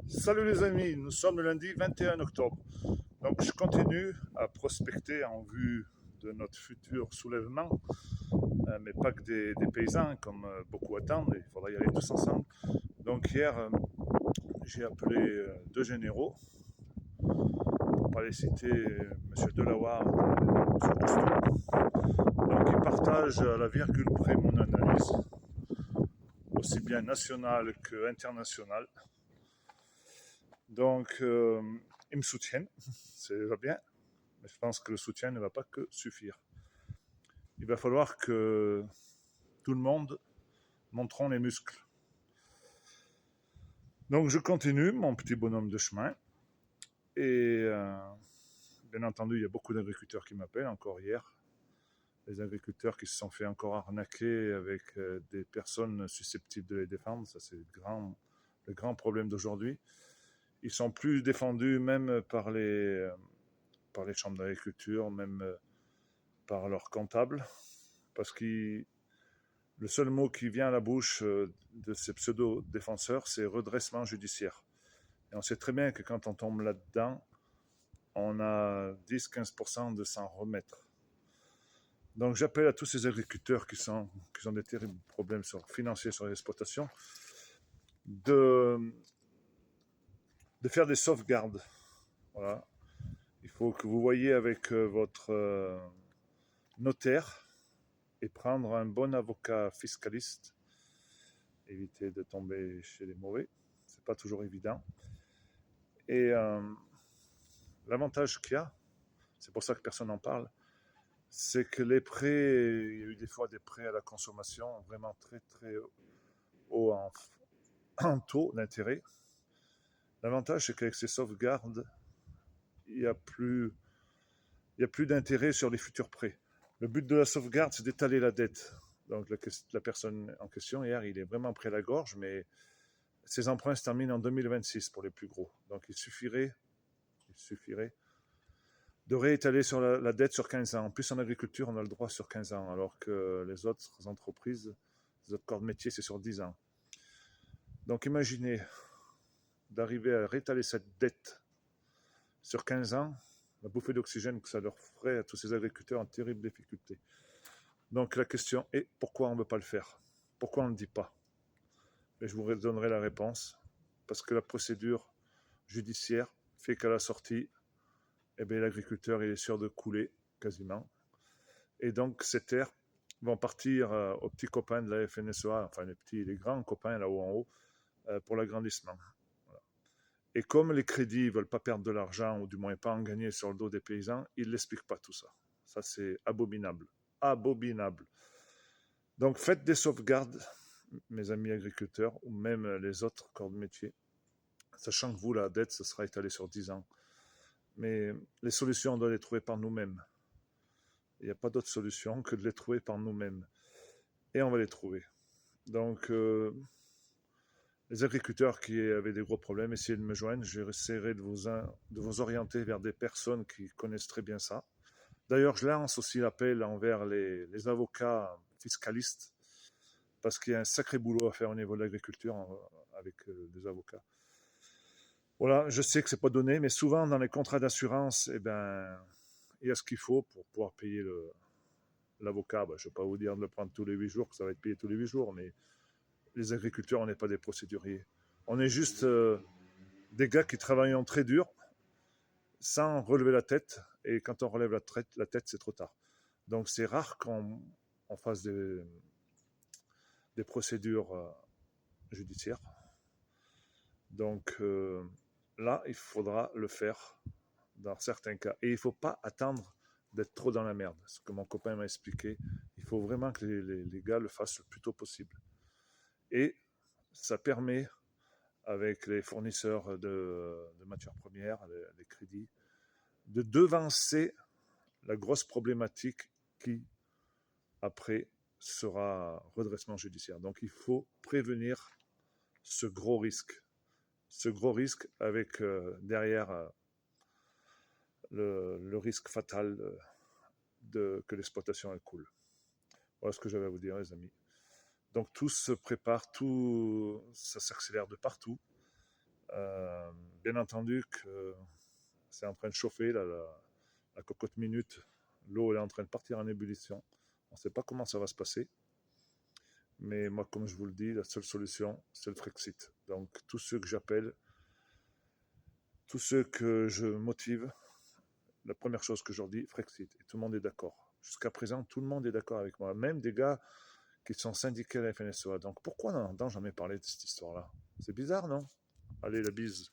Salut les amis, nous sommes le lundi 21 octobre. Donc je continue à prospecter en vue de notre futur soulèvement, mais pas que des paysans comme beaucoup attendent, il faudra y aller tous ensemble. Donc hier, j'ai appelé deux généraux, pour ne pas les citer, M. Delaware et M. Cousteau. Donc ils partagent à la virgule près mon analyse, aussi bien nationale qu'internationale. Donc ils me soutiennent, ça va bien. Mais je pense que le soutien ne va pas que suffire. Il va falloir que tout le monde montrons les muscles. Donc je continue mon petit bonhomme de chemin. Et bien entendu, il y a beaucoup d'agriculteurs qui m'appellent, encore hier. Les agriculteurs qui se sont fait encore arnaquer avec des personnes susceptibles de les défendre. Ça, c'est le grand problème d'aujourd'hui. Ils sont plus défendus même par les chambres d'agriculture, même par leurs comptables, parce que le seul mot qui vient à la bouche de ces pseudo-défenseurs, c'est redressement judiciaire. Et on sait très bien que quand on tombe là-dedans, on a 10-15% de s'en remettre. Donc j'appelle à tous ces agriculteurs qui ont des terribles problèmes financiers sur l'exploitation de faire des sauvegardes. Voilà. Il faut que vous voyiez avec votre notaire et prendre un bon avocat fiscaliste. Éviter de tomber chez les mauvais. C'est pas toujours évident. Et l'avantage qu'il y a, c'est pour ça que personne n'en parle, c'est que les prêts, il y a eu des fois des prêts à la consommation vraiment très très haut en taux d'intérêt. L'avantage, c'est qu'avec ces sauvegardes, il n'y a plus d'intérêt sur les futurs prêts. Le but de la sauvegarde, c'est d'étaler la dette. Donc la personne en question, hier, il est vraiment près à la gorge, mais ses emprunts se terminent en 2026 pour les plus gros. Donc il suffirait de réétaler sur la dette sur 15 ans. En plus, en agriculture, on a le droit sur 15 ans, alors que les autres entreprises, les autres corps de métier, c'est sur 10 ans. Donc imaginez d'arriver à réétaler cette dette sur 15 ans, la bouffée d'oxygène que ça leur ferait à tous ces agriculteurs en terrible difficulté. Donc la question est, pourquoi on ne veut pas le faire? Pourquoi on ne le dit pas? Et je vous donnerai la réponse. Parce que la procédure judiciaire fait qu'à la sortie, eh bien, l'agriculteur il est sûr de couler quasiment. Et donc ces terres vont partir aux petits copains de la FNSEA, enfin les grands copains là-haut en haut, pour l'agrandissement. Voilà. Et comme les crédits ne veulent pas perdre de l'argent, ou du moins pas en gagner sur le dos des paysans, ils ne l'expliquent pas tout ça. Ça, c'est abominable. Abominable. Donc faites des sauvegardes, mes amis agriculteurs, ou même les autres corps de métier, sachant que vous, la dette, ça sera étalé sur 10 ans. Mais les solutions, on doit les trouver par nous-mêmes. Il n'y a pas d'autre solution que de les trouver par nous-mêmes. Et on va les trouver. Donc, les agriculteurs qui avaient des gros problèmes, essayez de me joindre. J'essaierai de vous orienter vers des personnes qui connaissent très bien ça. D'ailleurs, je lance aussi l'appel envers les avocats fiscalistes, parce qu'il y a un sacré boulot à faire au niveau de l'agriculture avec des avocats. Voilà, je sais que c'est pas donné, mais souvent dans les contrats d'assurance, eh ben, il y a ce qu'il faut pour pouvoir payer l'avocat. Je ne vais pas vous dire de le prendre tous les 8 jours, que ça va être payé tous les 8 jours, mais les agriculteurs, on n'est pas des procéduriers. On est juste des gars qui travaillent très dur, sans relever la tête, et quand on relève la tête, c'est trop tard. Donc c'est rare qu'on fasse des procédures judiciaires. Donc là, il faudra le faire dans certains cas. Et il ne faut pas attendre d'être trop dans la merde. Ce que mon copain m'a expliqué, il faut vraiment que les gars le fassent le plus tôt possible. Et ça permet, avec les fournisseurs de matières premières, les crédits, de devancer la grosse problématique qui, après, sera redressement judiciaire. Donc il faut prévenir ce gros risque. Ce gros risque avec derrière le risque fatal que l'exploitation elle coule. Voilà ce que j'avais à vous dire, les amis. Donc tout se prépare, tout ça s'accélère de partout. Bien entendu que c'est en train de chauffer, là, la cocotte minute. L'eau est en train de partir en ébullition. On ne sait pas comment ça va se passer. Mais moi, comme je vous le dis, la seule solution, c'est le Frexit. Donc, tous ceux que j'appelle, tous ceux que je motive, la première chose que je leur dis, Frexit. Et tout le monde est d'accord. Jusqu'à présent, tout le monde est d'accord avec moi. Même des gars qui sont syndiqués à la FNSEA. Donc, pourquoi non, jamais parlé de cette histoire-là? C'est bizarre, non? Allez, la bise.